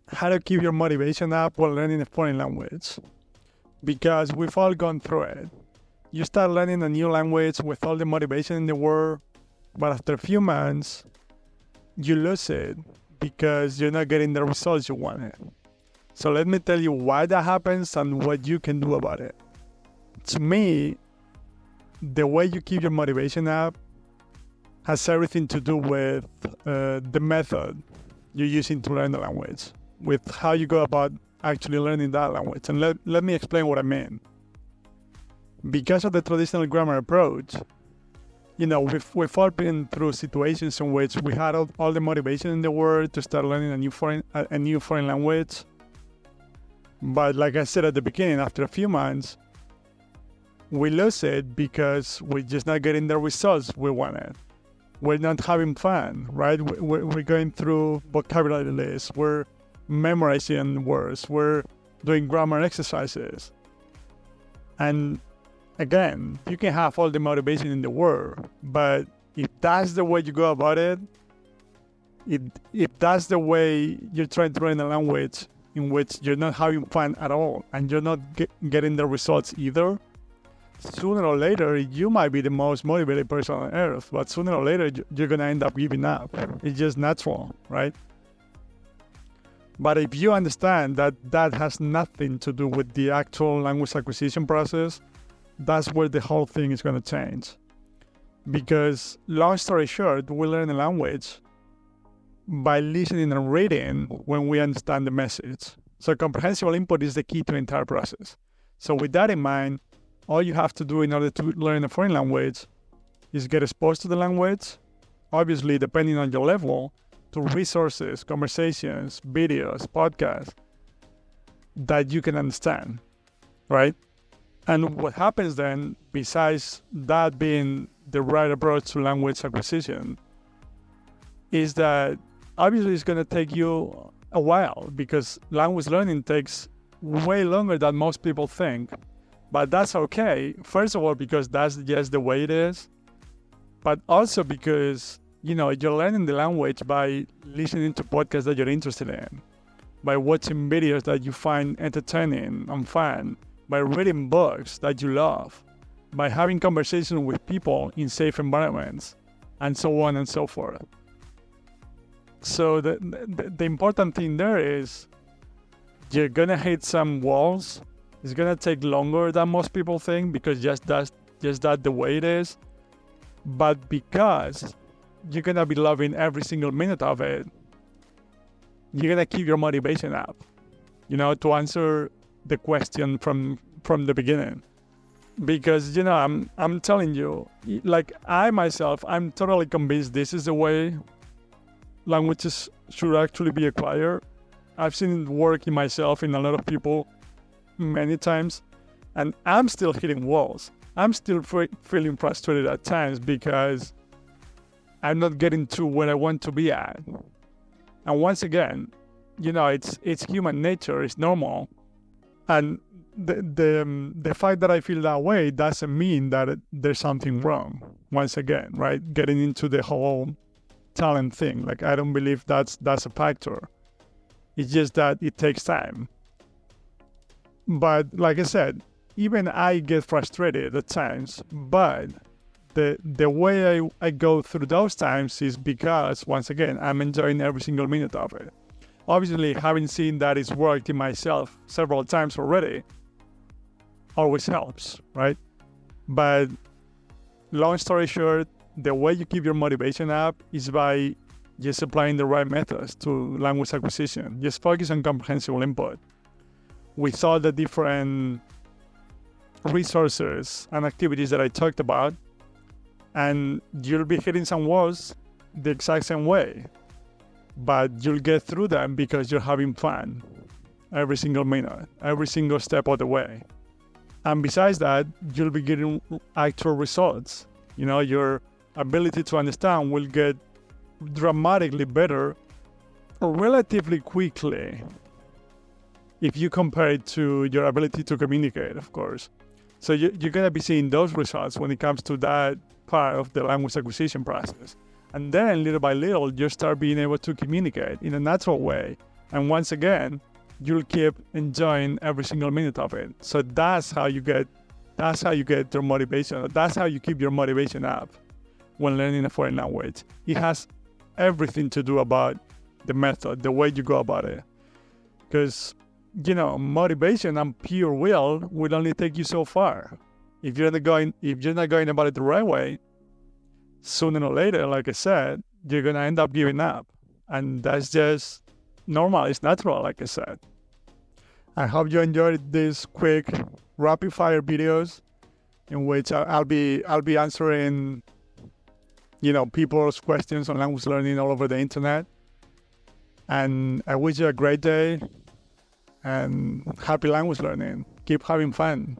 how to keep your motivation up while learning a foreign language, because we've all gone through it. You start learning a new language with all the motivation in the world, but after a few months, you lose it because you're not getting the results you wanted. So let me tell you why that happens and what you can do about it. To me, the way you keep your motivation up has everything to do with the method you're using to learn the language, with how you go about actually learning that language. And let me explain what I mean. Because of the traditional grammar approach, we've all been through situations in which we had all the motivation in the world to start learning a new foreign language. But like I said at the beginning, after a few months, we lose it because we're just not getting the results we wanted. We're not having fun, right? We're going through vocabulary lists. We're memorizing words. We're doing grammar exercises. And again, you can have all the motivation in the world, but if that's the way you go about it, if that's the way you're trying to learn a language in which you're not having fun at all and you're not getting the results either, sooner or later, you might be the most motivated person on earth, but sooner or later, you're going to end up giving up. It's just natural, right? But if you understand that that has nothing to do with the actual language acquisition process, that's where the whole thing is going to change. Because, long story short, we learn a language by listening and reading when we understand the message. So comprehensible input is the key to the entire process. So with that in mind, all you have to do in order to learn a foreign language is get exposed to the language, obviously depending on your level, to resources, conversations, videos, podcasts that you can understand, right? And what happens then, besides that being the right approach to language acquisition, is that obviously it's going to take you a while, because language learning takes way longer than most people think. But that's okay. First of all, because that's just the way it is. But also because, you're learning the language by listening to podcasts that you're interested in, by watching videos that you find entertaining and fun, by reading books that you love, by having conversations with people in safe environments, and so on and so forth. So the important thing there is you're going to hit some walls. It's going to take longer than most people think, because that's the way it is. But because you're going to be loving every single minute of it, you're going to keep your motivation up, to answer the question from the beginning. Because, I'm telling you, like I myself, I'm totally convinced this is the way languages should actually be acquired. I've seen it work in myself, in a lot of people, many times, and I'm still hitting walls. I'm still feeling frustrated at times because I'm not getting to where I want to be at. And once again, it's human nature, it's normal. And the fact that I feel that way doesn't mean that there's something wrong. Once again, right? Getting into the whole talent thing, like I don't believe that's a factor. It's just that it takes time. But like I said, even I get frustrated at times, but the way I go through those times is because, once again, I'm enjoying every single minute of it. Obviously, having seen that it's worked in myself several times already always helps, right? But long story short, the way you keep your motivation up is by just applying the right methods to language acquisition. Just focus on comprehensible input with all the different resources and activities that I talked about, and you'll be hitting some walls the exact same way, but you'll get through them because you're having fun every single minute, every single step of the way. And besides that, you'll be getting actual results. Your ability to understand will get dramatically better relatively quickly if you compare it to your ability to communicate, of course. So you're going to be seeing those results when it comes to that part of the language acquisition process. And then little by little, you start being able to communicate in a natural way And once again, you'll keep enjoying every single minute of it. So that's how you get your motivation. That's how you keep your motivation up when learning a foreign language. It has everything to do about the method, the way you go about it. Because, motivation and pure will only take you so far. If you're not going about it the right way, sooner or later, like I said, you're gonna end up giving up. And that's just normal, it's natural, like I said. I hope you enjoyed these quick rapid fire videos in which I'll be answering people's questions on language learning all over the internet. And I wish you a great day and happy language learning. Keep having fun.